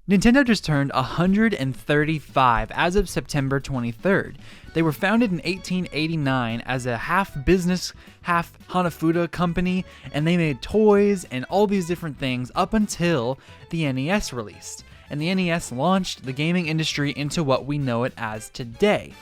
Nintendo just turned 135 as of September 23rd. They were founded in 1889 as a half business, half Hanafuda company, and they made toys and all these different things up until the NES released. And the NES launched the gaming industry into what we know it as today.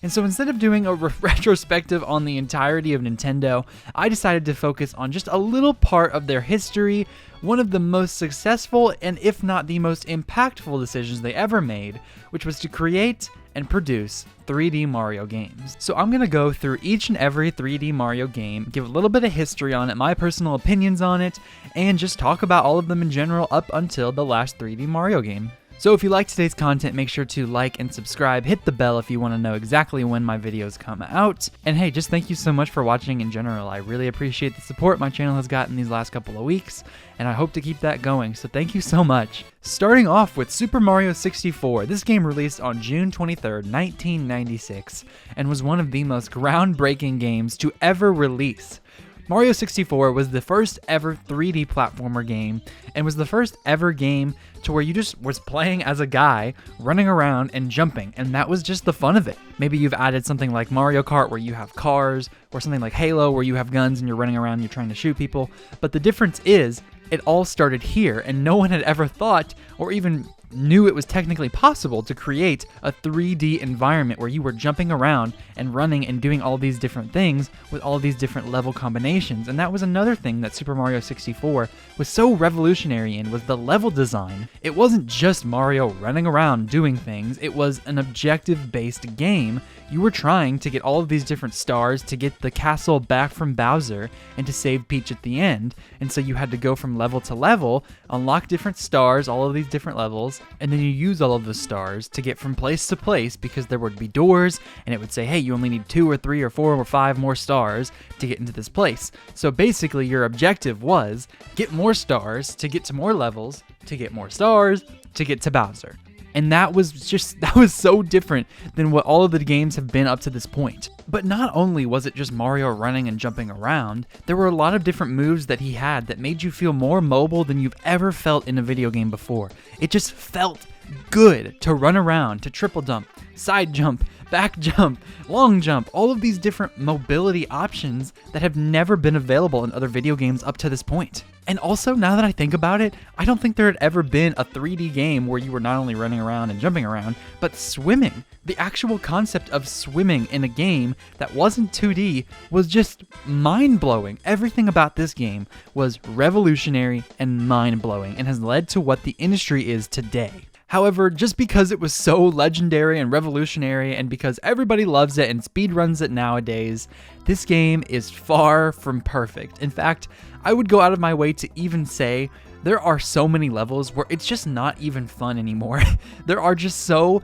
And so instead of doing a retrospective on the entirety of Nintendo, I decided to focus on just a little part of their history, one of the most successful and if not the most impactful decisions they ever made, which was to create and produce 3D Mario games. So I'm going to go through each and every 3D Mario game, give a little bit of history on it, my personal opinions on it, and just talk about all of them in general up until the last 3D Mario game. So if you like today's content, make sure to like and subscribe, hit the bell if you want to know exactly when my videos come out. And hey, just thank you so much for watching in general. I really appreciate the support my channel has gotten these last couple of weeks, and I hope to keep that going, so thank you so much. Starting off with Super Mario 64, this game released on June 23rd, 1996, and was one of the most groundbreaking games to ever release. Mario 64 was the first ever 3D platformer game, and was the first ever game to where you just was playing as a guy, running around and jumping, and that was just the fun of it. Maybe you've added something like Mario Kart where you have cars, or something like Halo where you have guns and you're running around and you're trying to shoot people, but the difference is, it all started here, and no one had ever thought, or even knew it was technically possible to create a 3D environment where you were jumping around and running and doing all these different things with all these different level combinations. And that was another thing that Super Mario 64 was so revolutionary in, was the level design. It wasn't just Mario running around doing things, it was an objective-based game. You were trying to get all of these different stars to get the castle back from Bowser and to save Peach at the end. And so you had to go from level to level, unlock different stars, all of these different levels, and then you use all of the stars to get from place to place, because there would be doors and it would say, hey, you only need 2 or 3 or 4 or 5 more stars to get into this place. So basically your objective was get more stars to get to more levels, to get more stars, to get to Bowser. And that was so different than what all of the games have been up to this point. But not only was it just Mario running and jumping around, there were a lot of different moves that he had that made you feel more mobile than you've ever felt in a video game before. It just felt good to run around, to triple jump, side jump, back jump, long jump, all of these different mobility options that have never been available in other video games up to this point. And also, now that I think about it, I don't think there had ever been a 3D game where you were not only running around and jumping around, but swimming. The actual concept of swimming in a game that wasn't 2D was just mind-blowing. Everything about this game was revolutionary and mind-blowing, and has led to what the industry is today. However, just because it was so legendary and revolutionary, and because everybody loves it and speedruns it nowadays, this game is far from perfect. In fact, I would go out of my way to even say there are so many levels where it's just not even fun anymore. There are just so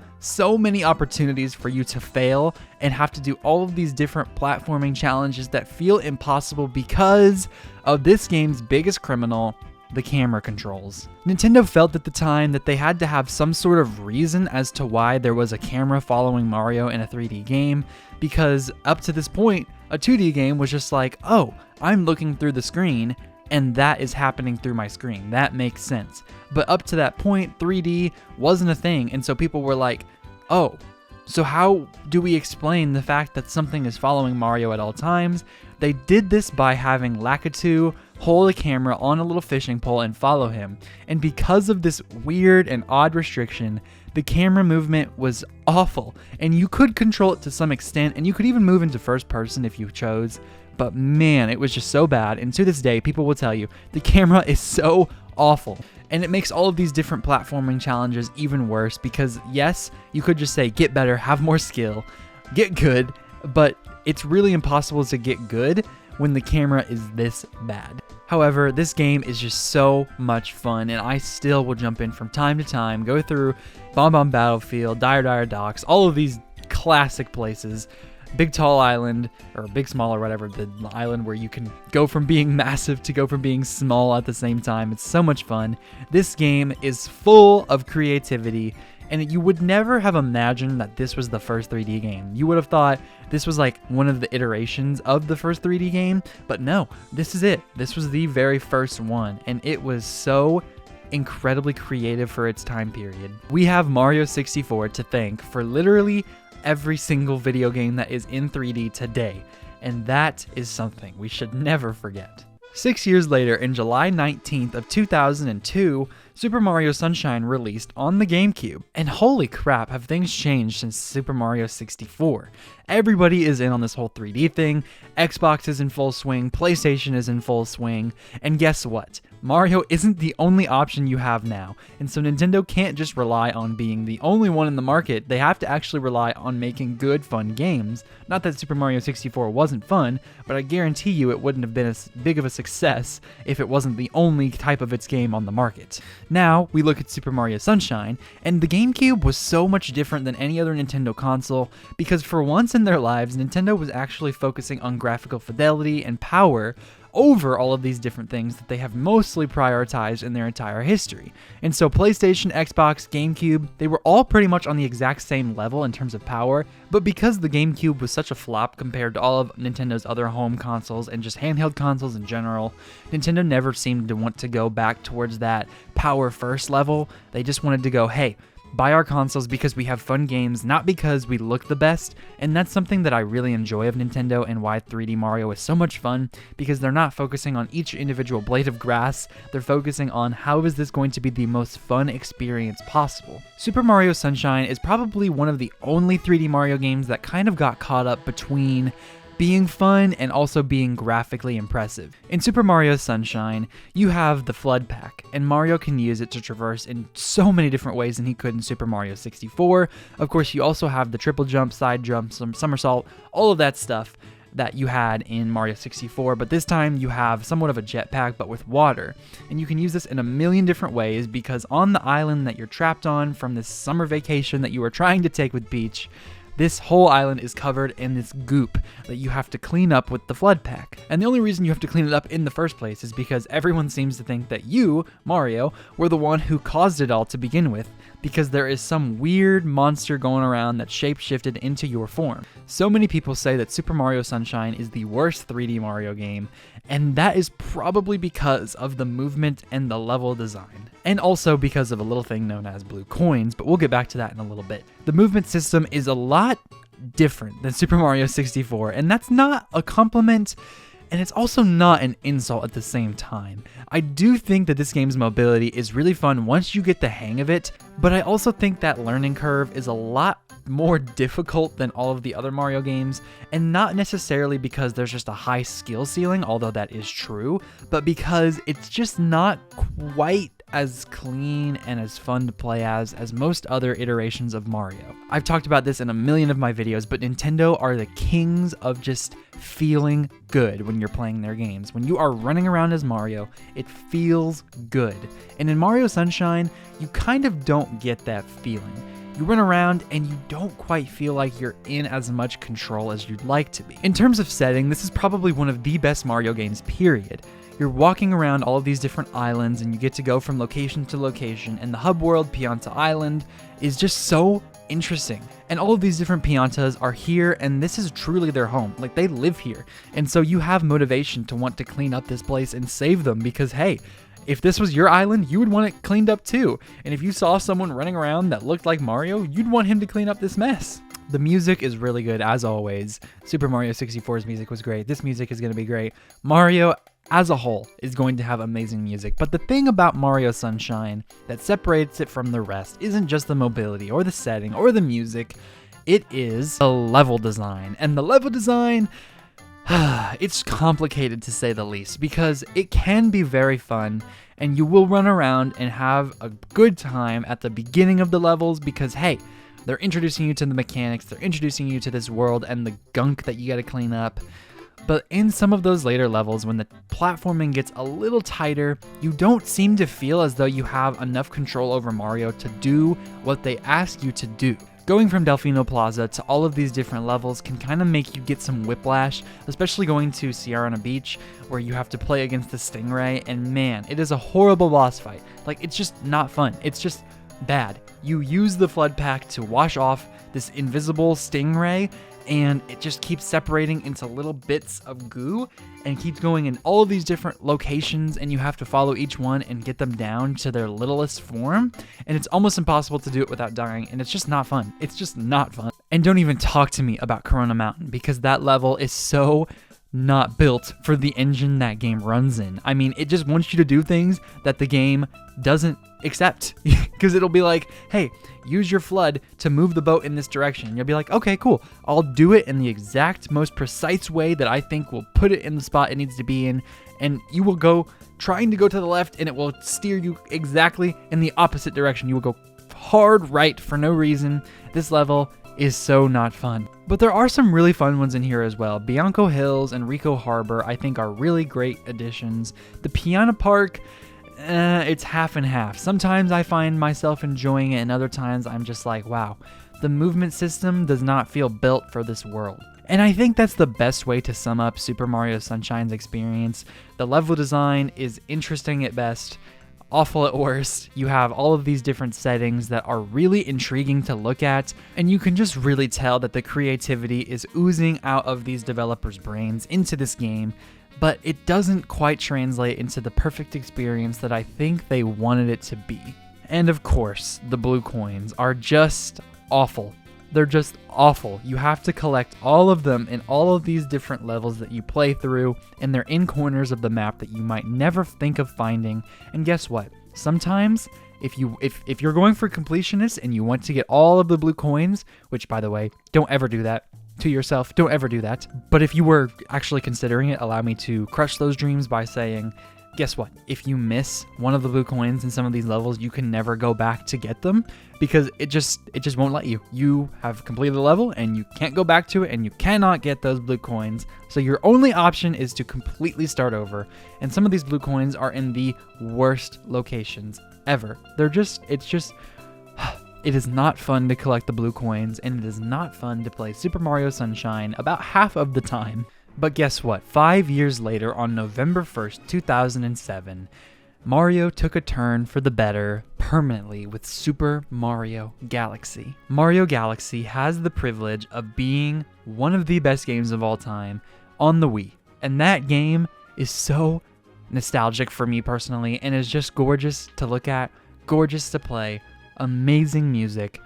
many opportunities for you to fail and have to do all of these different platforming challenges that feel impossible because of this game's biggest criminal, the camera controls. Nintendo felt at the time that they had to have some sort of reason as to why there was a camera following Mario in a 3D game, because up to this point, a 2D game was just like, oh, I'm looking through the screen, and that is happening through my screen. That makes sense. But up to that point, 3D wasn't a thing, and so people were like, oh, so how do we explain the fact that something is following Mario at all times? They did this by having Lakitu hold a camera on a little fishing pole and follow him. And because of this weird and odd restriction, the camera movement was awful. And you could control it to some extent, and you could even move into first person if you chose. But man, it was just so bad. And to this day, people will tell you, the camera is so awful. And it makes all of these different platforming challenges even worse, because yes, you could just say, get better, have more skill, get good, but it's really impossible to get good when the camera is this bad. However, this game is just so much fun, and I still will jump in from time to time, go through Bomb Bomb Battlefield, Dire Docks, all of these classic places, Big Tall Island, or Big Small or whatever, the island where you can go from being massive to go from being small at the same time. It's so much fun. This game is full of creativity, and you would never have imagined that this was the first 3D game. You would have thought this was like one of the iterations of the first 3D game, but no, this is it. This was the very first one, and it was so incredibly creative for its time period. We have Mario 64 to thank for literally every single video game that is in 3D today, and that is something we should never forget. 6 years later, in July 19th of 2002, Super Mario Sunshine released on the GameCube. And holy crap, have things changed since Super Mario 64. Everybody is in on this whole 3D thing, Xbox is in full swing, PlayStation is in full swing, and guess what? Mario isn't the only option you have now, and so Nintendo can't just rely on being the only one in the market, they have to actually rely on making good, fun games. Not that Super Mario 64 wasn't fun, but I guarantee you it wouldn't have been as big of a success if it wasn't the only type of its game on the market. Now, we look at Super Mario Sunshine, and the GameCube was so much different than any other Nintendo console, because for once in their lives, Nintendo was actually focusing on graphical fidelity and power over all of these different things that they have mostly prioritized in their entire history. And so PlayStation, Xbox, GameCube, they were all pretty much on the exact same level in terms of power, but because the GameCube was such a flop compared to all of Nintendo's other home consoles and just handheld consoles in general, Nintendo never seemed to want to go back towards that power first level. They just wanted to go, hey, buy our consoles because we have fun games, not because we look the best, and that's something that I really enjoy of Nintendo and why 3D Mario is so much fun, because they're not focusing on each individual blade of grass, they're focusing on how is this going to be the most fun experience possible. Super Mario Sunshine is probably one of the only 3D Mario games that kind of got caught up between being fun and also being graphically impressive. In Super Mario Sunshine, you have the Flood Pack, and Mario can use it to traverse in so many different ways than he could in Super Mario 64. Of course, you also have the triple jump, side jump, some somersault, all of that stuff that you had in Mario 64, but this time you have somewhat of a jetpack but with water. And you can use this in a million different ways because on the island that you're trapped on from this summer vacation that you were trying to take with Peach, this whole island is covered in this goop that you have to clean up with the Flood Pack. And the only reason you have to clean it up in the first place is because everyone seems to think that you, Mario, were the one who caused it all to begin with, because there is some weird monster going around that shape-shifted into your form. So many people say that Super Mario Sunshine is the worst 3D Mario game, and that is probably because of the movement and the level design. And also because of a little thing known as blue coins, but we'll get back to that in a little bit. The movement system is a lot different than Super Mario 64, and that's not a compliment, and it's also not an insult at the same time. I do think that this game's mobility is really fun once you get the hang of it, but I also think that learning curve is a lot more difficult than all of the other Mario games, and not necessarily because there's just a high skill ceiling, although that is true, but because it's just not quite as clean and as fun to play as most other iterations of Mario. I've talked about this in a million of my videos, but Nintendo are the kings of just feeling good when you're playing their games. When you are running around as Mario, it feels good. And in Mario Sunshine, you kind of don't get that feeling. You run around and you don't quite feel like you're in as much control as you'd like to be. In terms of setting, this is probably one of the best Mario games, period. You're walking around all of these different islands and you get to go from location to location, and the hub world, Pianta Island, is just so interesting. And all of these different Piantas are here, and this is truly their home. Like, they live here. And so you have motivation to want to clean up this place and save them because, hey, if this was your island, you would want it cleaned up too. And if you saw someone running around that looked like Mario, you'd want him to clean up this mess. The music is really good, as always. Super Mario 64's music was great. This music is going to be great. Mario, as a whole, is going to have amazing music. But the thing about Mario Sunshine that separates it from the rest isn't just the mobility or the setting or the music. It is the level design. And the level design, it's complicated to say the least, because it can be very fun and you will run around and have a good time at the beginning of the levels because, hey, they're introducing you to the mechanics, they're introducing you to this world and the gunk that you gotta clean up. But in some of those later levels, when the platforming gets a little tighter, you don't seem to feel as though you have enough control over Mario to do what they ask you to do. Going from Delfino Plaza to all of these different levels can kind of make you get some whiplash, especially going to Sierra Beach, where you have to play against the Stingray, and man, it is a horrible boss fight. Like, it's just not fun. It's just bad. You use the Flood Pack to wash off this invisible stingray, and it just keeps separating into little bits of goo and keeps going in all of these different locations, and you have to follow each one and get them down to their littlest form, and it's almost impossible to do it without dying, and it's just not fun. It's just not fun. And don't even talk to me about Corona Mountain, because that level is so not built for the engine that game runs in. I mean, it just wants you to do things that the game doesn't accept, because it'll be like, hey, use your flood to move the boat in this direction. And you'll be like, okay, cool. I'll do it in the exact most precise way that I think will put it in the spot it needs to be in. And you will go trying to go to the left, and it will steer you exactly in the opposite direction. You will go hard right for no reason. This level is so not fun. But there are some really fun ones in here as well. Bianco Hills and Rico Harbor, I think, are really great additions. The Piana Park, it's half and half. Sometimes I find myself enjoying it, and other times I'm just like, wow, the movement system does not feel built for this world. And I think that's the best way to sum up Super Mario Sunshine's experience. The level design is interesting at best, awful at worst. You have all of these different settings that are really intriguing to look at, and you can just really tell that the creativity is oozing out of these developers' brains into this game, but it doesn't quite translate into the perfect experience that I think they wanted it to be. And of course, the blue coins are just awful. They're just awful. You have to collect all of them in all of these different levels that you play through, and they're in corners of the map that you might never think of finding. And guess what? Sometimes, if you're going for completionist and you want to get all of the blue coins, which, by the way, don't ever do that to yourself. Don't ever do that. But if you were actually considering it, allow me to crush those dreams by saying, guess what? If you miss one of the blue coins in some of these levels, you can never go back to get them, because it just won't let you. You have completed the level and you can't go back to it, and you cannot get those blue coins. So your only option is to completely start over. And some of these blue coins are in the worst locations ever. It is not fun to collect the blue coins, and it is not fun to play Super Mario Sunshine about half of the time. But guess what? 5 years later, on November 1st, 2007, Mario took a turn for the better permanently with Super Mario Galaxy. Mario Galaxy has the privilege of being one of the best games of all time on the Wii. And that game is so nostalgic for me personally, and is just gorgeous to look at, gorgeous to play, amazing music,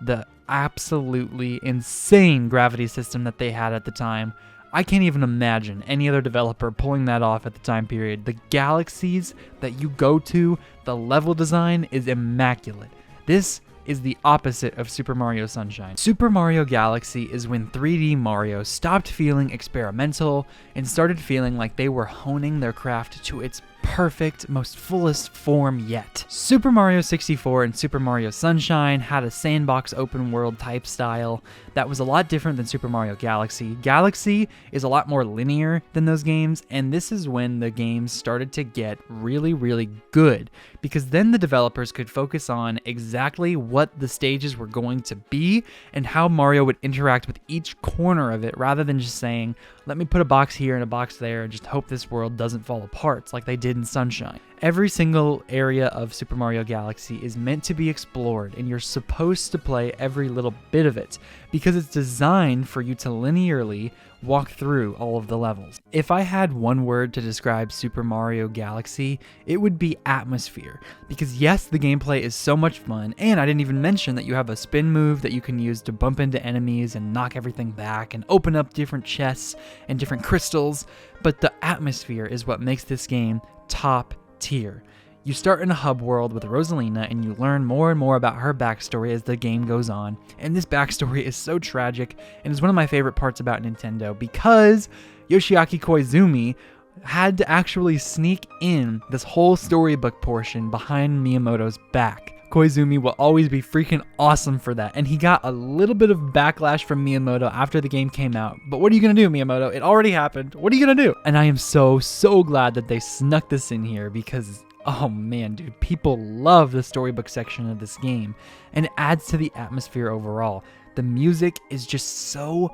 the absolutely insane gravity system that they had at the time. I can't even imagine any other developer pulling that off at the time period. The galaxies that you go to, the level design is immaculate. This is the opposite of Super Mario Sunshine. Super Mario Galaxy is when 3D Mario stopped feeling experimental and started feeling like they were honing their craft to its perfect, most fullest form yet. Super Mario 64 and Super Mario Sunshine had a sandbox open world type style that was a lot different than Super Mario Galaxy. Galaxy is a lot more linear than those games, and this is when the games started to get really, really good, because then the developers could focus on exactly what the stages were going to be and how Mario would interact with each corner of it, rather than just saying, let me put a box here and a box there and just hope this world doesn't fall apart like they did in Sunshine. Every single area of Super Mario Galaxy is meant to be explored, and you're supposed to play every little bit of it, because it's designed for you to linearly walk through all of the levels. If I had one word to describe Super Mario Galaxy, it would be atmosphere. Because yes, the gameplay is so much fun, and I didn't even mention that you have a spin move that you can use to bump into enemies and knock everything back and open up different chests and different crystals, but the atmosphere is what makes this game top tier. You start in a hub world with Rosalina, and you learn more and more about her backstory as the game goes on. And this backstory is so tragic, and is one of my favorite parts about Nintendo, because Yoshiaki Koizumi had to actually sneak in this whole storybook portion behind Miyamoto's back. Koizumi will always be freaking awesome for that, and he got a little bit of backlash from Miyamoto after the game came out. But what are you gonna do, Miyamoto? It already happened. What are you gonna do? And I am so glad that they snuck this in here, because oh man, dude, people love the storybook section of this game, and it adds to the atmosphere overall. The music is just so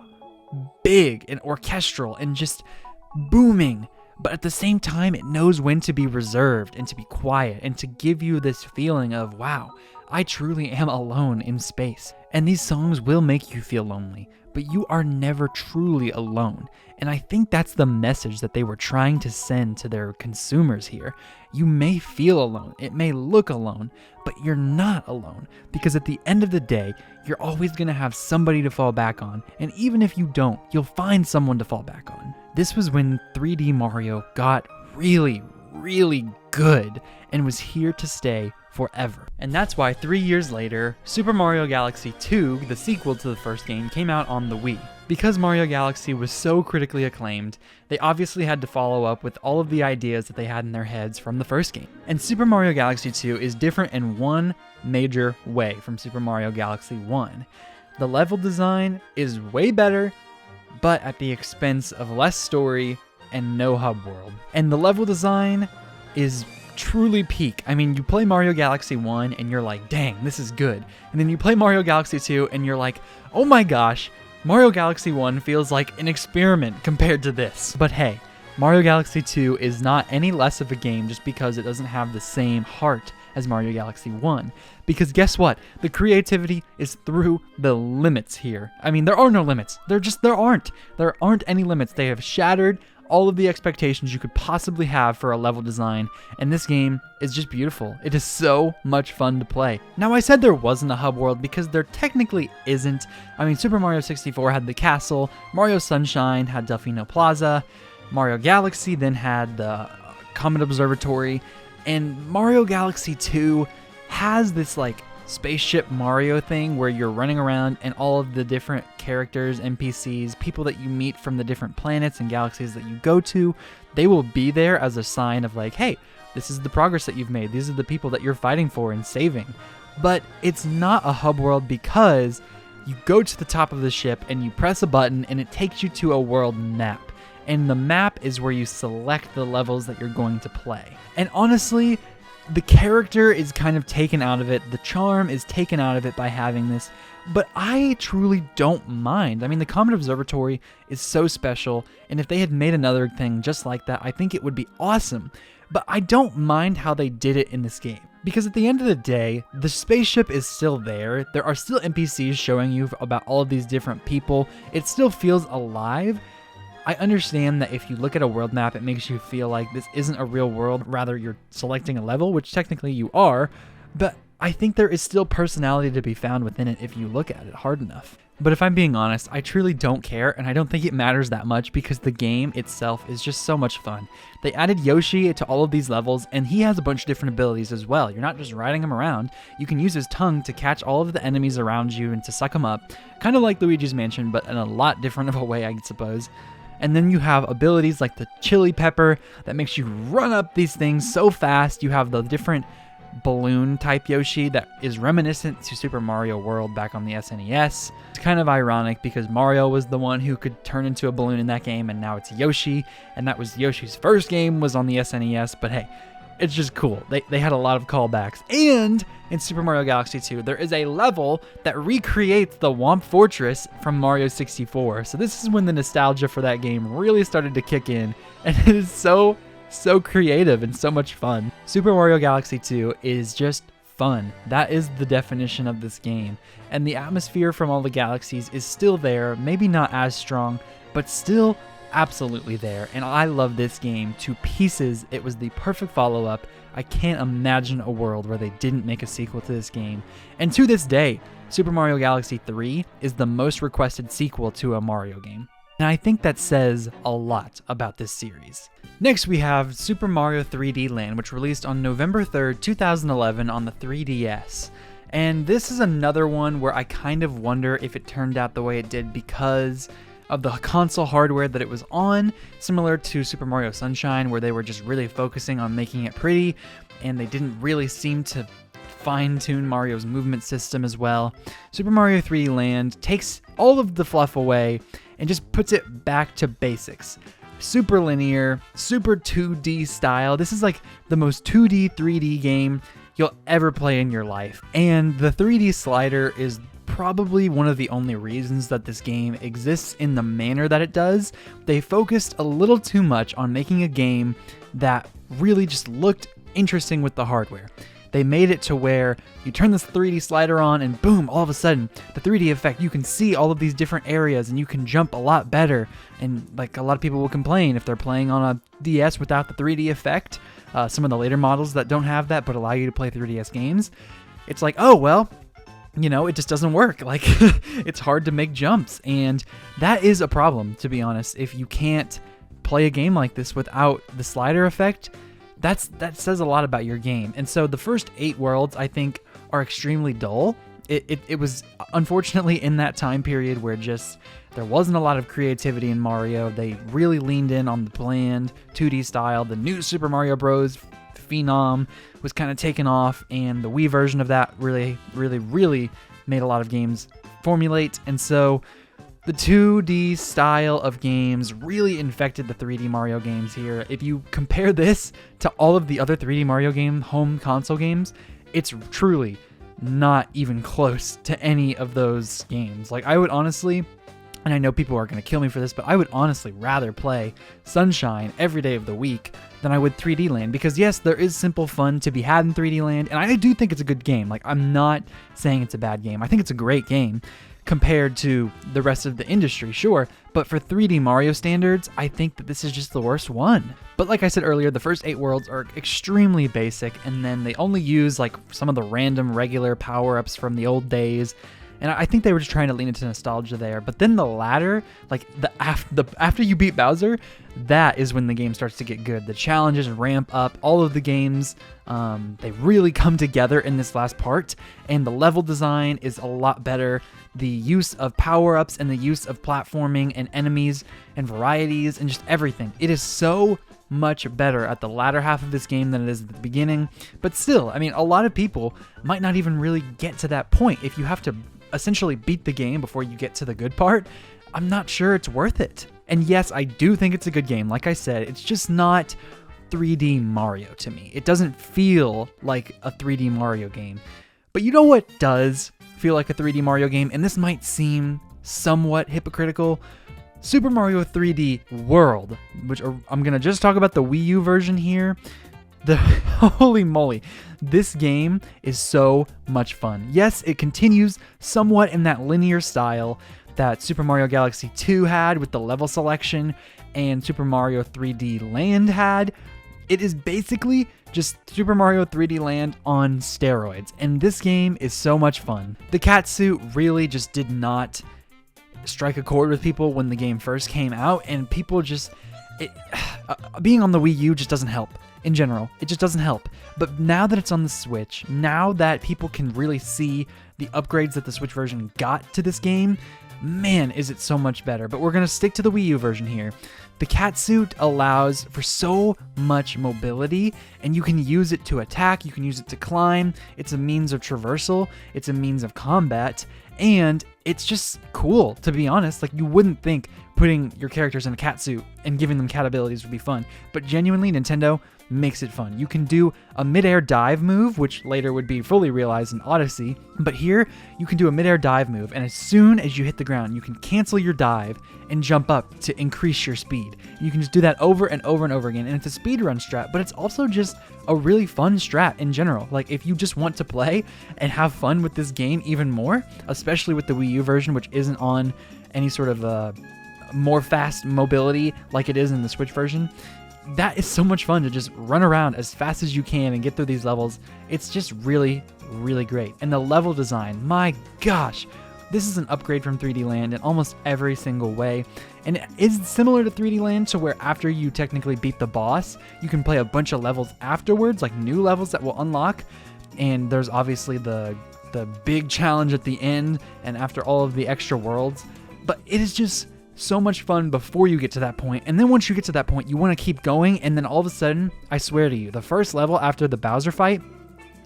big and orchestral and just booming, but at the same time, it knows when to be reserved and to be quiet and to give you this feeling of, wow, I truly am alone in space. And these songs will make you feel lonely, but you are never truly alone. And I think that's the message that they were trying to send to their consumers here. You may feel alone, it may look alone, but you're not alone, because at the end of the day, you're always going to have somebody to fall back on, and even if you don't, you'll find someone to fall back on. This was when 3D Mario got really, really good and was here to stay forever. And that's why 3 years later, Super Mario Galaxy 2, the sequel to the first game, came out on the Wii. Because Mario Galaxy was so critically acclaimed, they obviously had to follow up with all of the ideas that they had in their heads from the first game. And Super Mario Galaxy 2 is different in one major way from Super Mario Galaxy 1. The level design is way better, but at the expense of less story and no hub world. And the level design is truly peak. I mean, you play Mario Galaxy 1 and you're like, dang, this is good. And then you play Mario Galaxy 2 and you're like, oh my gosh, Mario Galaxy 1 feels like an experiment compared to this. But hey, Mario Galaxy 2 is not any less of a game just because it doesn't have the same heart as Mario Galaxy 1. Because guess what? The creativity is through the limits here. I mean, there are no limits. There aren't. There aren't any limits. They have shattered all of the expectations you could possibly have for a level design, and this game is just beautiful. It is so much fun to play. Now, I said there wasn't a hub world because there technically isn't. I mean, Super Mario 64 had the castle, Mario Sunshine had Delfino Plaza, Mario Galaxy then had the Comet Observatory, and Mario Galaxy 2 has this like spaceship Mario thing where you're running around and all of the different characters, NPCs, people that you meet from the different planets and galaxies that you go to, they will be there as a sign of like, hey, this is the progress that you've made. These are the people that you're fighting for and saving. But it's not a hub world because you go to the top of the ship and you press a button and it takes you to a world map. And the map is where you select the levels that you're going to play. And honestly, the character is kind of taken out of it. The charm is taken out of it by having this, but I truly don't mind. I mean, the Comet Observatory is so special, and if they had made another thing just like that, I think it would be awesome. But I don't mind how they did it in this game, because at the end of the day, the spaceship is still there. There are still NPCs showing you about all of these different people. It still feels alive. I understand that if you look at a world map, it makes you feel like this isn't a real world, rather you're selecting a level, which technically you are, but I think there is still personality to be found within it if you look at it hard enough. But if I'm being honest, I truly don't care, and I don't think it matters that much because the game itself is just so much fun. They added Yoshi to all of these levels, and he has a bunch of different abilities as well. You're not just riding him around. You can use his tongue to catch all of the enemies around you and to suck them up, kind of like Luigi's Mansion, but in a lot different of a way, I suppose. And then you have abilities like the chili pepper that makes you run up these things so fast. You have the different balloon type Yoshi that is reminiscent to Super Mario World back on the SNES. It's kind of ironic because Mario was the one who could turn into a balloon in that game, and now it's Yoshi, and that was Yoshi's first game was on the SNES, but hey, it's just cool. They had a lot of callbacks. And in Super Mario Galaxy 2, there is a level that recreates the Womp Fortress from Mario 64. So this is when the nostalgia for that game really started to kick in, and it is so creative and so much fun. Super Mario Galaxy 2 is just fun. That is the definition of this game. And the atmosphere from all the galaxies is still there, maybe not as strong, but still absolutely there. And I love this game to pieces. It was the perfect follow-up. I can't imagine a world where they didn't make a sequel to this game. And to this day, Super Mario Galaxy 3 is the most requested sequel to a Mario game. And I think that says a lot about this series. Next we have Super Mario 3D Land, which released on November 3rd, 2011 on the 3DS. And this is another one where I kind of wonder if it turned out the way it did because of the console hardware that it was on, similar to Super Mario Sunshine, where they were just really focusing on making it pretty, and they didn't really seem to fine-tune Mario's movement system as well. Super Mario 3D Land takes all of the fluff away and just puts it back to basics. Super linear, super 2D style. This is like the most 2D, 3D game you'll ever play in your life. And the 3D slider is probably one of the only reasons that this game exists in the manner that it does. They focused a little too much on making a game that really just looked interesting with the hardware. They made it to where you turn this 3D slider on and boom, all of a sudden, the 3D effect, you can see all of these different areas and you can jump a lot better. And like a lot of people will complain if they're playing on a DS without the 3D effect, some of the later models that don't have that but allow you to play 3DS games, it's like, oh, well, you know, it just doesn't work. Like, it's hard to make jumps. And that is a problem, to be honest. If you can't play a game like this without the slider effect, that says a lot about your game. And so the first 8 worlds, I think, are extremely dull. It was unfortunately in that time period where just there wasn't a lot of creativity in Mario. They really leaned in on the bland 2D style. The new Super Mario Bros. Phenom was kind of taken off, and the Wii version of that really made a lot of games formulate. And so the 2D style of games really infected the 3D Mario games here. If you compare this to all of the other 3D Mario game home console games, it's truly not even close to any of those games. Like, I would honestly, and I know people are going to kill me for this, but I would honestly rather play Sunshine every day of the week than I would 3D Land, because yes, there is simple fun to be had in 3D Land, and I do think it's a good game. Like, I'm not saying it's a bad game. I think it's a great game compared to the rest of the industry, sure, but for 3D Mario standards, I think that this is just the worst one. But like I said earlier, the first 8 worlds are extremely basic, and then they only use like some of the random regular power-ups from the old days. And I think they were just trying to lean into nostalgia there. But then the latter, like after you beat Bowser, that is when the game starts to get good. The challenges ramp up. All of the games, they really come together in this last part. And the level design is a lot better. The use of power-ups and the use of platforming and enemies and varieties and just everything. It is so much better at the latter half of this game than it is at the beginning. But still, I mean, a lot of people might not even really get to that point. If you have to essentially beat the game before you get to the good part, I'm not sure it's worth it. And yes, I do think it's a good game. Like I said, it's just not 3D Mario to me. It doesn't feel like a 3D Mario game. But you know what does feel like a 3D Mario game? And this might seem somewhat hypocritical. Super Mario 3D World, which I'm going to just talk about the Wii U version here. Holy moly, this game is so much fun. Yes, it continues somewhat in that linear style that Super Mario Galaxy 2 had with the level selection and Super Mario 3D Land had. It is basically just Super Mario 3D Land on steroids, and this game is so much fun. The cat suit really just did not strike a chord with people when the game first came out, and people just... being on the Wii U just doesn't help. In general, it just doesn't help. But now that it's on the Switch, now that people can really see the upgrades that the Switch version got to this game, man, is it so much better. But we're going to stick to the Wii U version here. The catsuit allows for so much mobility, and you can use it to attack, you can use it to climb, it's a means of traversal, it's a means of combat, and it's just cool, to be honest. Like, you wouldn't think putting your characters in a catsuit and giving them cat abilities would be fun, but genuinely, Nintendo makes it fun. You can do a mid-air dive move, which later would be fully realized in Odyssey, but here you can do a mid-air dive move, and as soon as you hit the ground, you can cancel your dive and jump up to increase your speed. You can just do that over and over and over again, and it's a speedrun strat, but it's also just a really fun strat in general. Like, if you just want to play and have fun with this game even more, especially with the Wii U version, which isn't on any sort of more fast mobility like it is in the Switch version, that is so much fun to just run around as fast as you can and get through these levels. It's just really, really great. And the level design, my gosh, this is an upgrade from 3D Land in almost every single way. And it is similar to 3D Land to where after you technically beat the boss, you can play a bunch of levels afterwards, like new levels that will unlock. And there's obviously the big challenge at the end and after all of the extra worlds. But it is just so much fun before you get to that point, and then once you get to that point, you want to keep going, and then all of a sudden, I swear to you, the first level after the Bowser fight,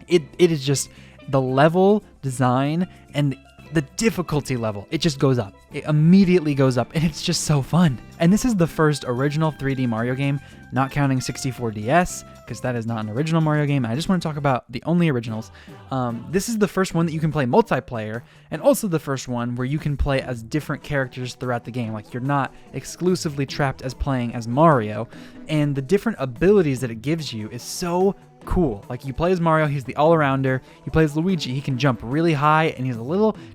it is just the level design and the difficulty level, it just goes up. It immediately goes up, and it's just so fun. And this is the first original 3D Mario game, not counting 64DS, because that is not an original Mario game. I just want to talk about the only originals. This is the first one that you can play multiplayer, and also the first one where you can play as different characters throughout the game. Like, you're not exclusively trapped as playing as Mario, and the different abilities that it gives you is so cool. Like, you play as Mario, he's the all-arounder. You play as Luigi, he can jump really high, and he's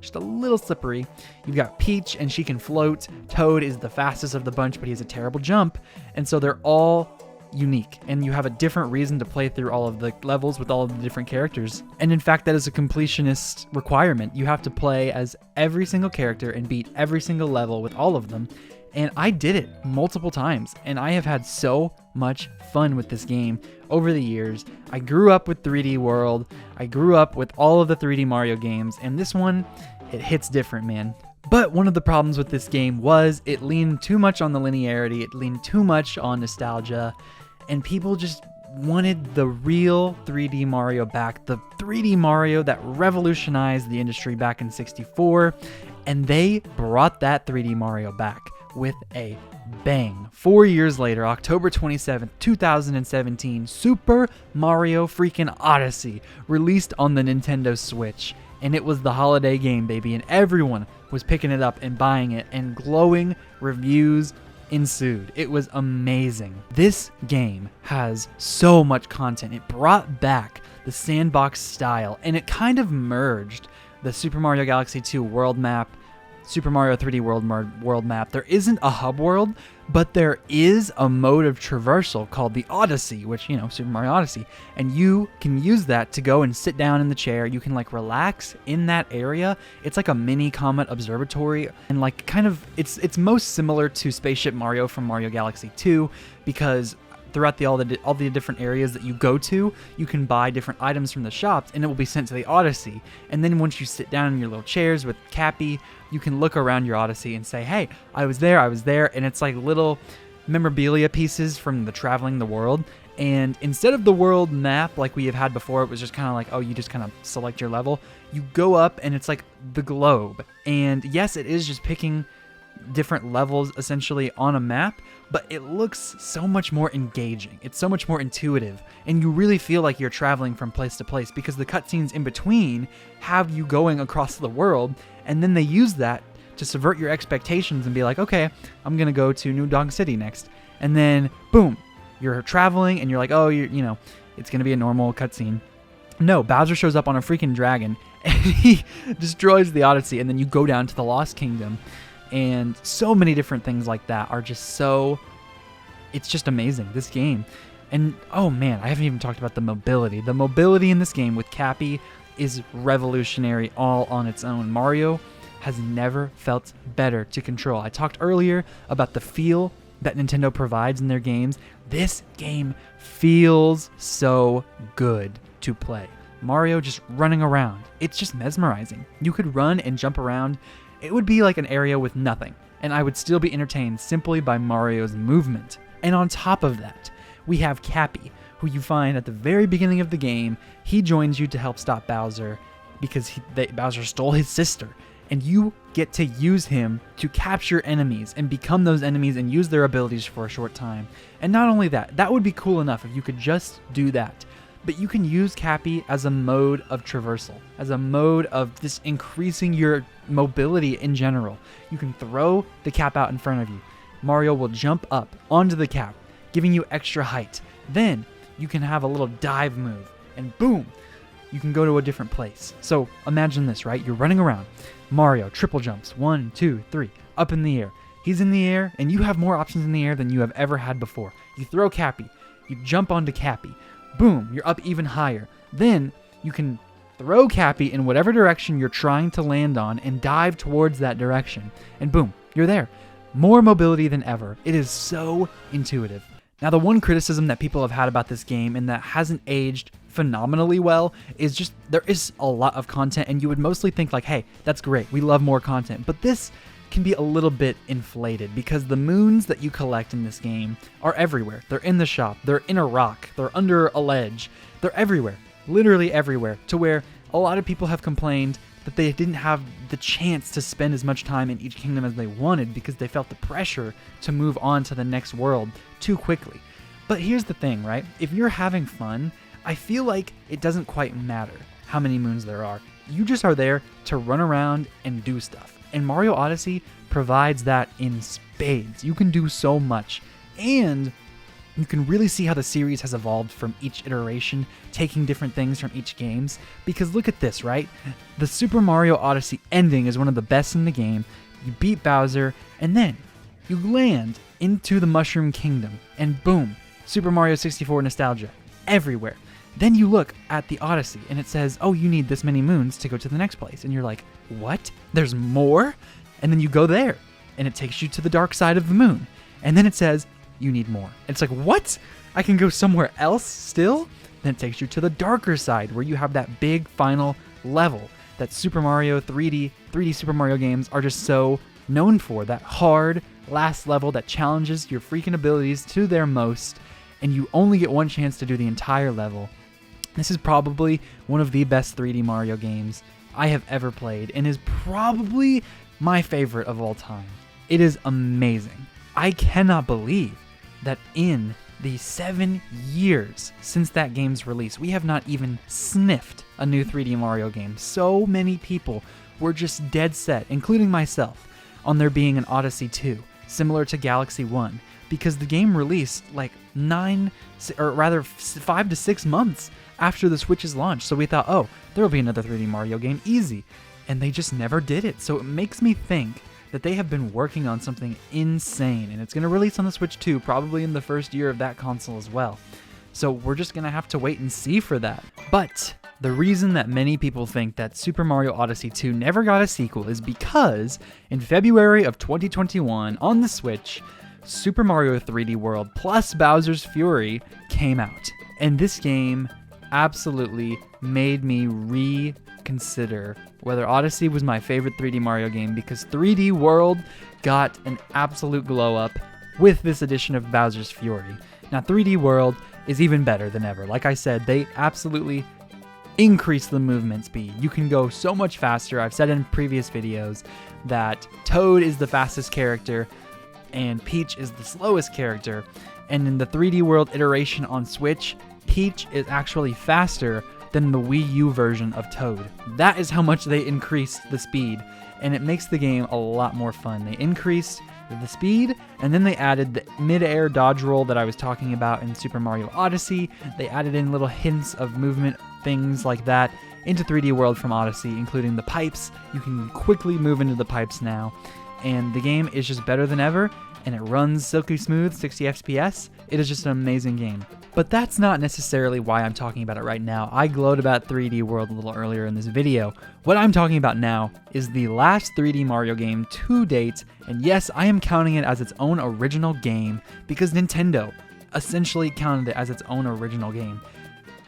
just a little slippery. You've got Peach, and she can float. Toad is the fastest of the bunch, but he has a terrible jump. And so they're all unique, and you have a different reason to play through all of the levels with all of the different characters. And in fact, that is a completionist requirement. You have to play as every single character and beat every single level with all of them. And I did it multiple times, and I have had so much fun with this game over the years. I grew up with 3D World. I grew up with all of the 3D Mario games, and this one, it hits different, man. But one of the problems with this game was it leaned too much on the linearity, it leaned too much on nostalgia, and people just wanted the real 3D Mario back, the 3D Mario that revolutionized the industry back in 64, and they brought that 3D Mario back with a bang. 4 years later, October 27th, 2017, Super Mario freaking Odyssey released on the Nintendo Switch. And it was the holiday game, baby, and everyone was picking it up and buying it, and glowing reviews ensued. It was amazing. This game has so much content. It brought back the sandbox style, and it kind of merged the Super Mario Galaxy 2 world map, Super Mario 3D world map. There isn't a hub world, but there is a mode of traversal called the Odyssey, which, Super Mario Odyssey, and you can use that to go and sit down in the chair. You can relax in that area. It's like a mini Comet Observatory, and it's most similar to Spaceship Mario from Mario Galaxy 2, because throughout all the different areas that you go to, you can buy different items from the shops, and it will be sent to the Odyssey. And then once you sit down in your little chairs with Cappy, you can look around your Odyssey and say, hey, I was there, and it's like little memorabilia pieces from the traveling the world. And instead of the world map like we have had before, it was just kind of like, oh, you just kind of select your level. You go up, and it's like the globe. And yes, it is just picking different levels essentially on a map, but it looks so much more engaging. It's so much more intuitive, and you really feel like you're traveling from place to place because the cutscenes in between have you going across the world, and then they use that to subvert your expectations and be like, okay, I'm gonna go to New Donk City next, and then boom, you're traveling, and you're like, oh, it's gonna be a normal cutscene. No, Bowser shows up on a freaking dragon, and he destroys the Odyssey, and then you go down to the Lost Kingdom. And so many different things like that are just it's just amazing, this game. And oh man, I haven't even talked about the mobility. The mobility in this game with Cappy is revolutionary all on its own. Mario has never felt better to control. I talked earlier about the feel that Nintendo provides in their games. This game feels so good to play. Mario just running around. It's just mesmerizing. You could run and jump around. It would be like an area with nothing, and I would still be entertained simply by Mario's movement. And on top of that, we have Cappy, who you find at the very beginning of the game. He joins you to help stop Bowser because Bowser stole his sister, and you get to use him to capture enemies and become those enemies and use their abilities for a short time. And not only that, that would be cool enough if you could just do that. But you can use Cappy as a mode of traversal, as a mode of just increasing your mobility in general. You can throw the cap out in front of you. Mario will jump up onto the cap, giving you extra height. Then you can have a little dive move, and boom, you can go to a different place. So imagine this, right? You're running around. Mario triple jumps, 1, 2, 3, up in the air. He's in the air, and you have more options in the air than you have ever had before. You throw Cappy. You jump onto Cappy. Boom, you're up even higher. Then you can throw Cappy in whatever direction you're trying to land on and dive towards that direction. And boom, you're there. More mobility than ever. It is so intuitive. Now, the one criticism that people have had about this game and that hasn't aged phenomenally well is just there is a lot of content, and you would mostly think like, hey, that's great. We love more content. But this can be a little bit inflated because the moons that you collect in this game are everywhere. They're in the shop, they're in a rock, they're under a ledge, they're everywhere, literally everywhere, to where a lot of people have complained that they didn't have the chance to spend as much time in each kingdom as they wanted because they felt the pressure to move on to the next world too quickly. But here's the thing, right? If you're having fun, I feel like it doesn't quite matter how many moons there are. You just are there to run around and do stuff. And Mario Odyssey provides that in spades. You can do so much. And You can really see how the series has evolved from each iteration, taking different things from each games. Because look at this, right? The Super Mario Odyssey ending is one of the best in the game. You beat Bowser, and then you land into the Mushroom Kingdom, and boom, Super Mario 64 nostalgia everywhere. Then you look at the Odyssey, and it says, oh, you need this many moons to go to the next place. And you're like, what? There's more? And then you go there, and it takes you to the dark side of the moon. And then it says, you need more. And it's like, what? I can go somewhere else still? Then it takes you to the darker side, where you have that big final level that Super Mario 3D Super Mario games are just so known for. That hard last level that challenges your freaking abilities to their most, and you only get one chance to do the entire level. This is probably one of the best 3D Mario games I have ever played, and is probably my favorite of all time. It is amazing. I cannot believe that in the 7 years since that game's release, we have not even sniffed a new 3D Mario game. So many people were just dead set, including myself, on there being an Odyssey 2, similar to Galaxy 1, because the game released like 5 to 6 months after the Switch's launch. So we thought, oh, there'll be another 3D Mario game, easy. And they just never did it. So it makes me think that they have been working on something insane, and it's going to release on the Switch 2, probably in the first year of that console as well. So we're just going to have to wait and see for that. But the reason that many people think that Super Mario Odyssey 2 never got a sequel is because in February of 2021 on the Switch, Super Mario 3D World plus Bowser's Fury came out. And this game absolutely made me reconsider whether Odyssey was my favorite 3D Mario game, because 3D World got an absolute glow up with this edition of Bowser's Fury. Now 3D World is even better than ever. Like I said, they absolutely increase the movement speed. You can go so much faster. I've said in previous videos that Toad is the fastest character and Peach is the slowest character. And in the 3D World iteration on Switch, Peach is actually faster than the Wii U version of Toad. That is how much they increased the speed, and it makes the game a lot more fun. They increased the speed, and then they added the mid-air dodge roll that I was talking about in Super Mario Odyssey. They added in little hints of movement, things like that, into 3D World from Odyssey, including the pipes. You can quickly move into the pipes now, and the game is just better than ever, and it runs silky smooth, 60 FPS. It is just an amazing game. But that's not necessarily why I'm talking about it right now. I glowed about 3D World a little earlier in this video. What I'm talking about now is the last 3D Mario game to date, and yes, I am counting it as its own original game because Nintendo essentially counted it as its own original game.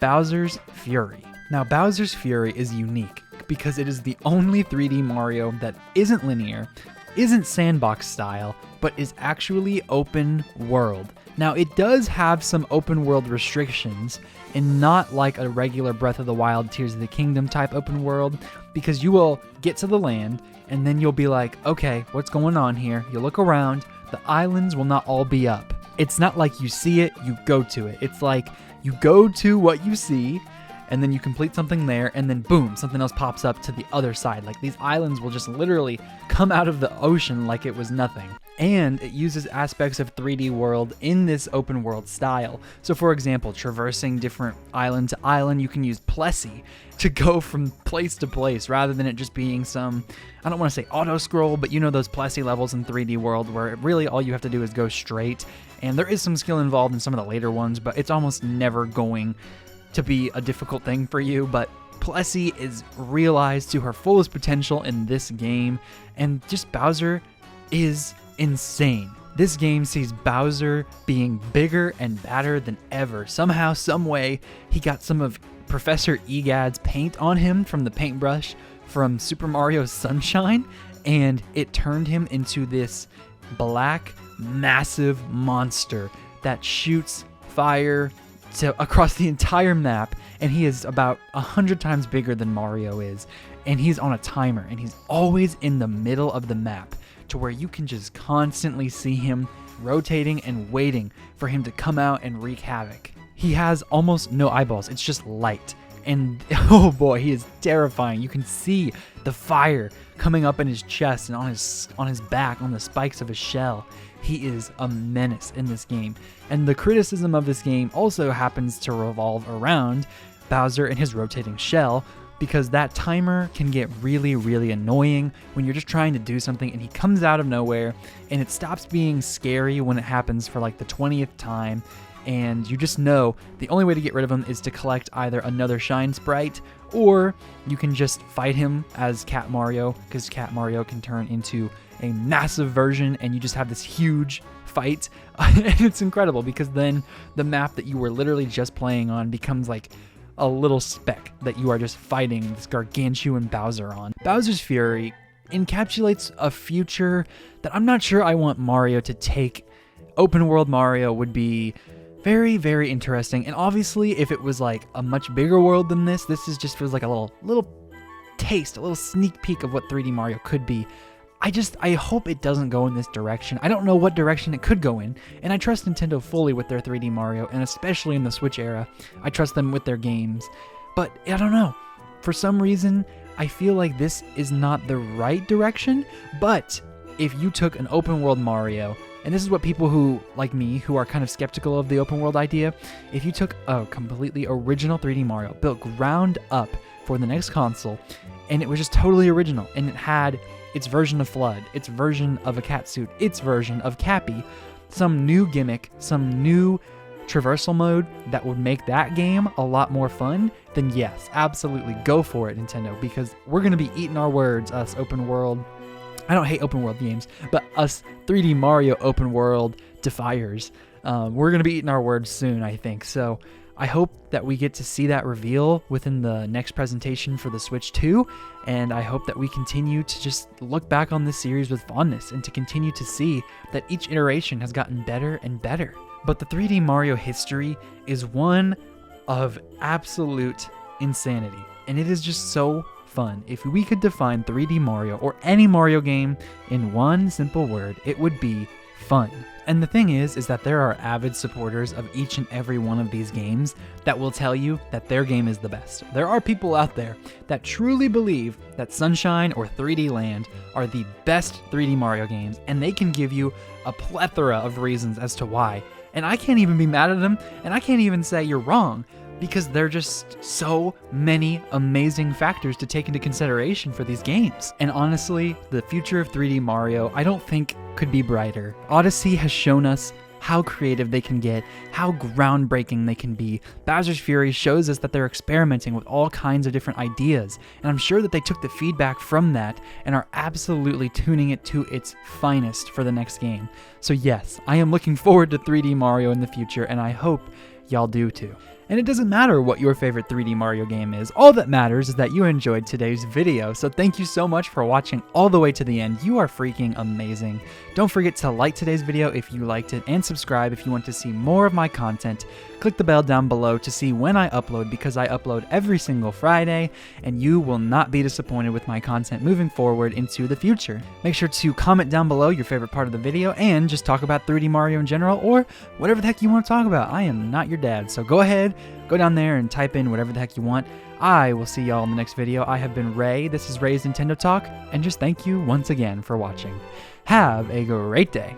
Bowser's Fury. Now, Bowser's Fury is unique because it is the only 3D Mario that isn't linear, isn't sandbox style, but is actually open world. Now, it does have some open world restrictions, and not like a regular Breath of the Wild, Tears of the Kingdom type open world, because you will get to the land, and then you'll be like, okay, what's going on here? You look around, the islands will not all be up. It's not like you see it, you go to it. It's like you go to what you see, and then you complete something there, and then boom, something else pops up to the other side. Like, these islands will just literally come out of the ocean like it was nothing. And it uses aspects of 3D World in this open world style. So for example, traversing different island to island, you can use Plessy to go from place to place rather than it just being some, I don't want to say auto scroll, but you know those Plessy levels in 3D World where really all you have to do is go straight. And there is some skill involved in some of the later ones, but it's almost never going to be a difficult thing for you. But Plessy is realized to her fullest potential in this game, and just Bowser is insane. This game sees Bowser being bigger and badder than ever. Somehow, some way, he got some of Professor Egad's paint on him from the paintbrush from Super Mario Sunshine, and it turned him into this black, massive monster that shoots fire across the entire map, and he is about 100 times bigger than Mario is, and he's on a timer, and he's always in the middle of the map, to where you can just constantly see him rotating and waiting for him to come out and wreak havoc. He has almost no eyeballs, it's just light. And oh boy, he is terrifying. You can see the fire coming up in his chest and on his back, on the spikes of his shell. he is a menace in this game. And the criticism of this game also happens to revolve around Bowser and his rotating shell, because that timer can get really, really annoying when you're just trying to do something and he comes out of nowhere, and it stops being scary when it happens for like the 20th time, and you just know the only way to get rid of him is to collect either another shine sprite, or you can just fight him as Cat Mario, because Cat Mario can turn into a massive version and you just have this huge fight. And it's incredible because then the map that you were literally just playing on becomes like a little speck that you are just fighting this gargantuan Bowser on. Bowser's Fury encapsulates a future that I'm not sure I want Mario to take. Open world Mario would be very, very interesting. And obviously, if it was like a much bigger world than this just feels like a little taste, a little sneak peek of what 3D Mario could be. I hope it doesn't go in this direction. I don't know what direction it could go in, and I trust Nintendo fully with their 3D Mario, and especially in the Switch era. I trust them with their games. But I don't know. For some reason, I feel like this is not the right direction, but if you took an open world Mario, and this is what people who, like me, who are kind of skeptical of the open world idea, if you took a completely original 3D Mario, built ground up for the next console, and it was just totally original, and it had its version of Flood, its version of a cat suit, its version of Cappy, some new gimmick, some new traversal mode that would make that game a lot more fun, then yes, absolutely go for it, Nintendo, because we're going to be eating our words, us open world. I don't hate open world games, but us 3D Mario open world defiers, we're going to be eating our words soon, I think. So I hope that we get to see that reveal within the next presentation for the Switch 2, and I hope that we continue to just look back on this series with fondness and to continue to see that each iteration has gotten better and better. But the 3D Mario history is one of absolute insanity, and it is just so fun. If we could define 3D Mario or any Mario game in one simple word, it would be fun. And the thing is that there are avid supporters of each and every one of these games that will tell you that their game is the best. There are people out there that truly believe that Sunshine or 3D Land are the best 3D Mario games, and they can give you a plethora of reasons as to why. And I can't even be mad at them, and I can't even say you're wrong, because there are just so many amazing factors to take into consideration for these games. And honestly, the future of 3D Mario, I don't think could be brighter. Odyssey has shown us how creative they can get, how groundbreaking they can be. Bowser's Fury shows us that they're experimenting with all kinds of different ideas, and I'm sure that they took the feedback from that and are absolutely tuning it to its finest for the next game. So yes, I am looking forward to 3D Mario in the future, and I hope y'all do too. And it doesn't matter what your favorite 3D Mario game is, all that matters is that you enjoyed today's video. So thank you so much for watching all the way to the end. You are freaking amazing. Don't forget to like today's video if you liked it, and subscribe if you want to see more of my content. Click the bell down below to see when I upload, because I upload every single Friday, and you will not be disappointed with my content moving forward into the future. Make sure to comment down below your favorite part of the video, and just talk about 3D Mario in general, or whatever the heck you want to talk about. I am not your dad, so go ahead, go down there and type in whatever the heck you want. I will see y'all in the next video. I have been Ray, this is Ray's Nintendo Talk, and just thank you once again for watching. Have a great day.